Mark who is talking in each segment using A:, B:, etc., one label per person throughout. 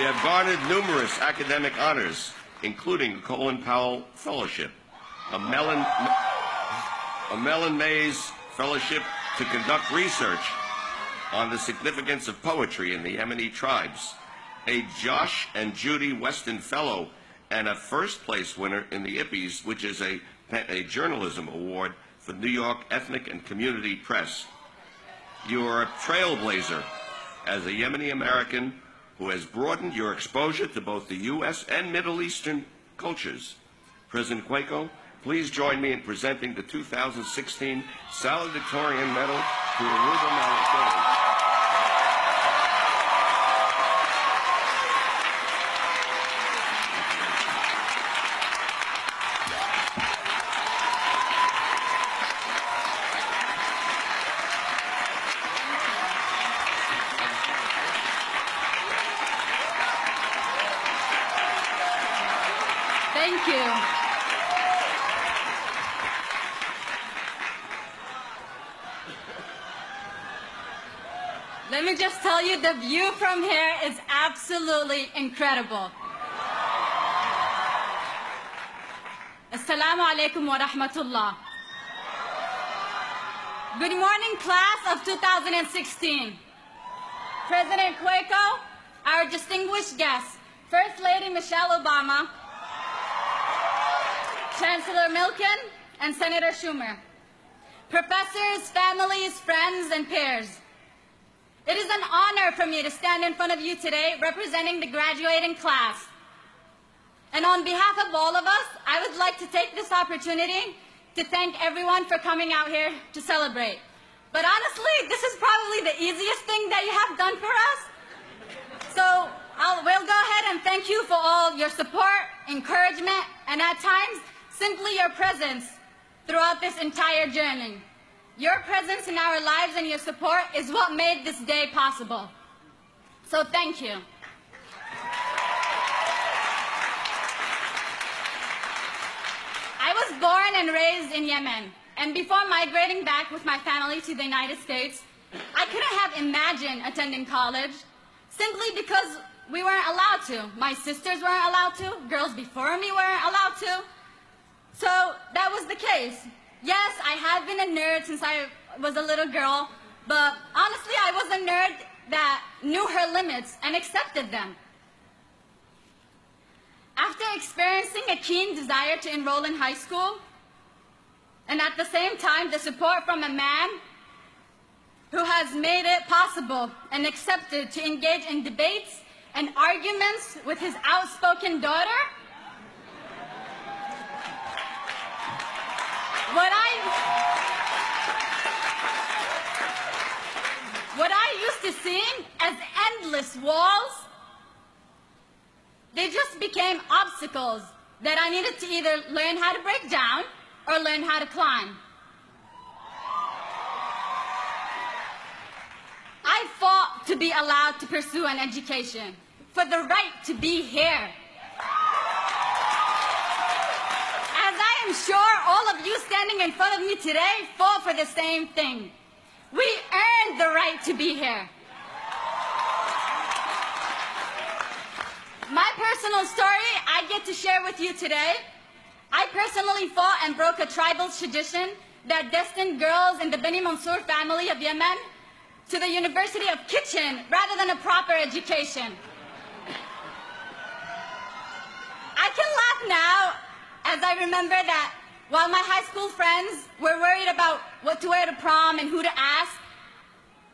A: You have garnered numerous academic honors, including a Colin Powell Fellowship, a Mellon Mays Fellowship to conduct research on the significance of poetry in the Yemeni tribes, a Josh and Judy Weston Fellow, and a first-place winner in the IPPES, which is a journalism award for New York Ethnic and Community Press. You are a trailblazer as a Yemeni American who has broadened your exposure to both the U.S. and Middle Eastern cultures. President Cueco, please join me in presenting the 2016 Salutatorian Medal to Aruba Malakoli.
B: Thank you. Let me just tell you, the view from here is absolutely incredible. Assalamu alaikum wa rahmatullah. Good morning, class of 2016. President Cueco, our distinguished guests, First Lady Michelle Obama, Chancellor Milken, and Senator Schumer, professors, families, friends, and peers. It is an honor for me to stand in front of you today representing the graduating class. And on behalf of all of us, I would like to take this opportunity to thank everyone for coming out here to celebrate. But honestly, this is probably the easiest thing that you have done for us. So we'll go ahead and thank you for all your support, encouragement, and at times, simply your presence throughout this entire journey. Your presence in our lives and your support is what made this day possible. So thank you. I was born and raised in Yemen, and before migrating back with my family to the United States, I couldn't have imagined attending college simply because we weren't allowed to. My sisters weren't allowed to, girls before me weren't allowed to. So that was the case. Yes, I have been a nerd since I was a little girl, but honestly, I was a nerd that knew her limits and accepted them. After experiencing a keen desire to enroll in high school, and at the same time, the support from a man who has made it possible and accepted to engage in debates and arguments with his outspoken daughter, what I used to see as endless walls, they just became obstacles that I needed to either learn how to break down or learn how to climb. I fought to be allowed to pursue an education, for the right to be here. As I am sure all of you standing in front of me today fought for the same thing. We earned the right to be here. My personal story I get to share with you today. I personally fought and broke a tribal tradition that destined girls in the Beni Mansour family of Yemen to the University of Kitchen rather than a proper education. I can laugh now as I remember that while my high school friends were worried about what to wear to prom and who to ask,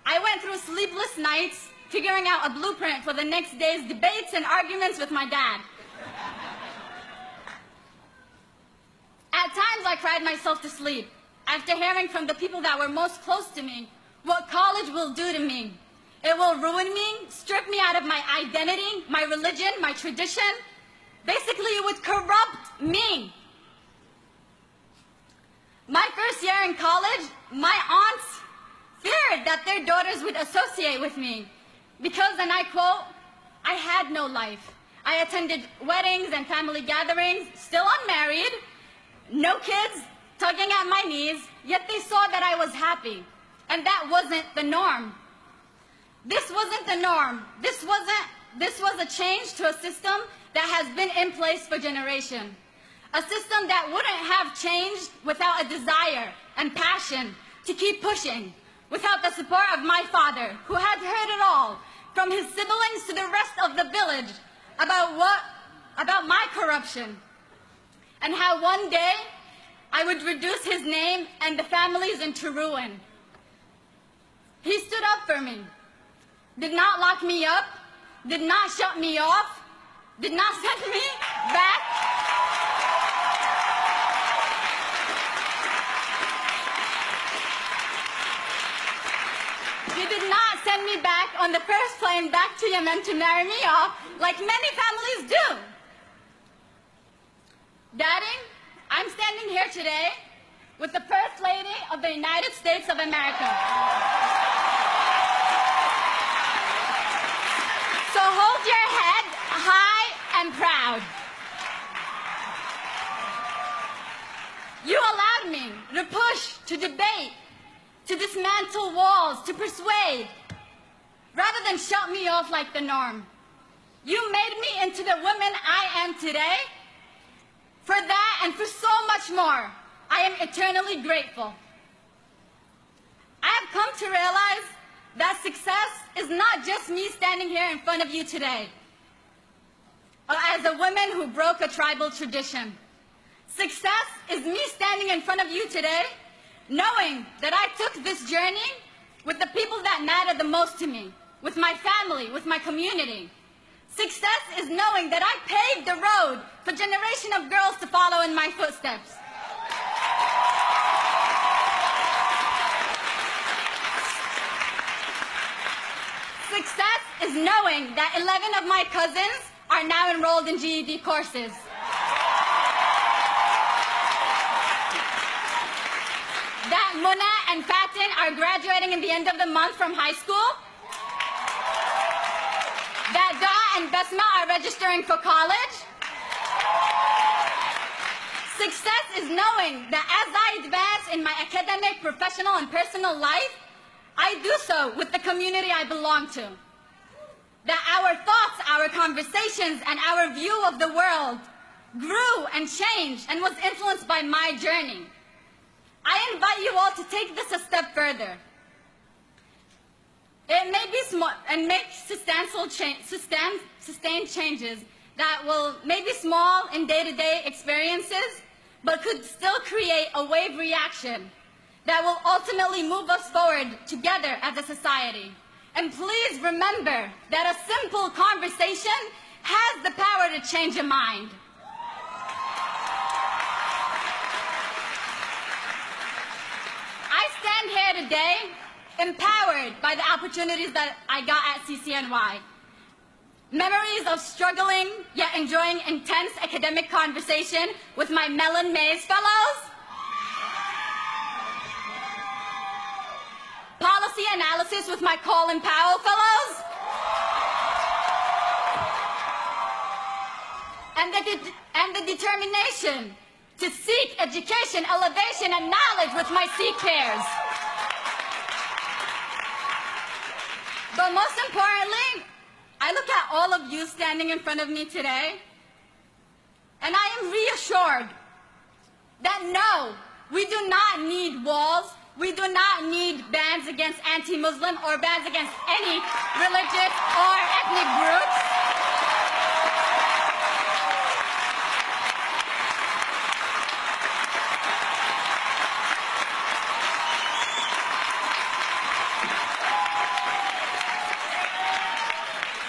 B: I went through sleepless nights figuring out a blueprint for the next day's debates and arguments with my dad. At times I cried myself to sleep after hearing from the people that were most close to me what college will do to me. It will ruin me, strip me out of my identity, my religion, my tradition. Basically, it would corrupt me. My first year in college, my aunts feared that their daughters would associate with me because, and I quote, I had no life. I attended weddings and family gatherings, still unmarried, no kids, tugging at my knees, yet they saw that I was happy. And that wasn't the norm. This wasn't the norm. This wasn't this was a change to a system that has been in place for generations. A system that wouldn't have changed without a desire and passion to keep pushing, without the support of my father, who had heard it all, from his siblings to the rest of the village, about my corruption, and how one day I would reduce his name and the families into ruin. He stood up for me, did not lock me up, did not shut me off, did not send me back. He did not send me back on the first plane back to Yemen to marry me off like many families do. Daddy, I'm standing here today with the First Lady of the United States of America. So hold your head high and proud. You allowed me to push, to debate, to dismantle walls, to persuade, rather than shut me off like the norm. You made me into the woman I am today. For that and for so much more, I am eternally grateful. I have come to realize that success is not just me standing here in front of you today, as a woman who broke a tribal tradition. Success is me standing in front of you today, knowing that I took this journey with the people that matter the most to me, with my family, with my community. Success is knowing that I paved the road for a generation of girls to follow in my footsteps. Success is knowing that 11 of my cousins are now enrolled in GED courses. That Muna and Fatin are graduating at the end of the month from high school. That Da and Besma are registering for college. Success is knowing that as I advance in my academic, professional, and personal life, I do so with the community I belong to. That our thoughts, our conversations, and our view of the world grew and changed and was influenced by my journey. I invite you all to take this a step further. It may be small and make sustained changes that will maybe small in day-to-day experiences, but could still create a wave reaction that will ultimately move us forward together as a society. And please remember that a simple conversation has the power to change a mind. I stand here today empowered by the opportunities that I got at CCNY. Memories of struggling yet enjoying intense academic conversation with my Mellon Mays fellows. Policy analysis with my Colin Powell fellows. And the determination to seek education, elevation, and knowledge with my Sikh peers. But most importantly, I look at all of you standing in front of me today, and I am reassured that no, we do not need walls, we do not need bans against anti-Muslim or bans against any religious or ethnic groups.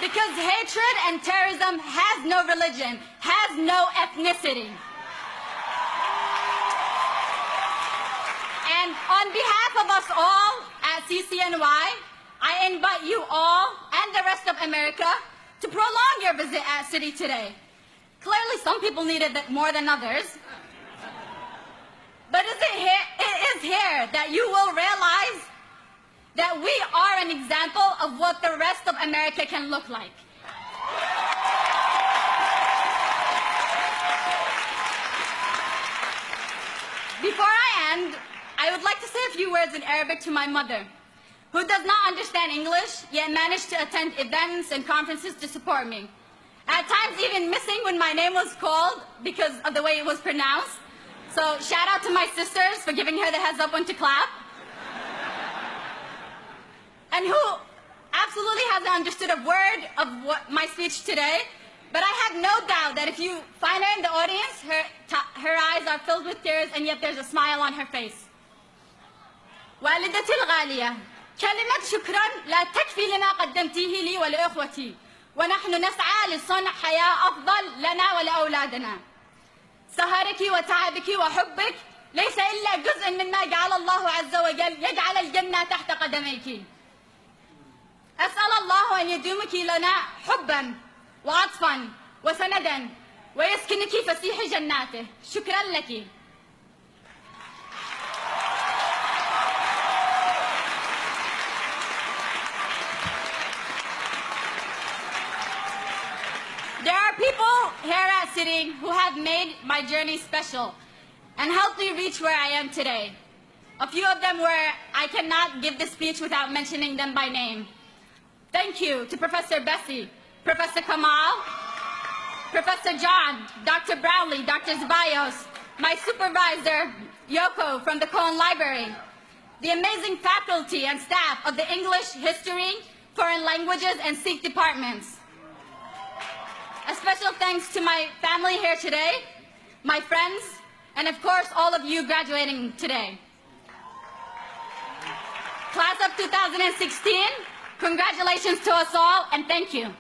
B: Because hatred and terrorism has no religion, has no ethnicity. And on behalf of us all at CCNY, I invite you all and the rest of America to prolong your visit at City today. Clearly some people needed it more than others. But it is here that you will realize that we are an example of what the rest of America can look like. Before I end, I would like to say a few words in Arabic to my mother, who does not understand English, yet managed to attend events and conferences to support me. At times even missing when my name was called because of the way it was pronounced. So shout out to my sisters for giving her the heads up when to clap. And who absolutely hasn't understood a word of my speech today, but I have no doubt that if you find her in the audience, her eyes are filled with tears and yet there's a smile on her face. والدتي الغالية، كلمة شكرا لا تكفي لما قدمتيه لي ولأخوتي، ونحن نسعى لصنع حياة أفضل لنا ولأولادنا. سهرك وتعبك وحبك ليس إلا جزء مما جعل الله عز وجل يجعل الجنة تحت قدميك. أسأل الله أن يدومك لنا حبا وعطفا وسندا ويسكنك فسيح جناته. شكرا لك. There are people here at City who have made my journey special and helped me reach where I am today. A few of them where I cannot give this speech without mentioning them by name. Thank you to Professor Bessie, Professor Kamal, Professor John, Dr. Brownlee, Dr. Zeballos, my supervisor, Yoko from the Cohen Library, the amazing faculty and staff of the English, History, Foreign Languages, and Sikh departments. A special thanks to my family here today, my friends, and of course all of you graduating today. Class of 2016, congratulations to us all and thank you.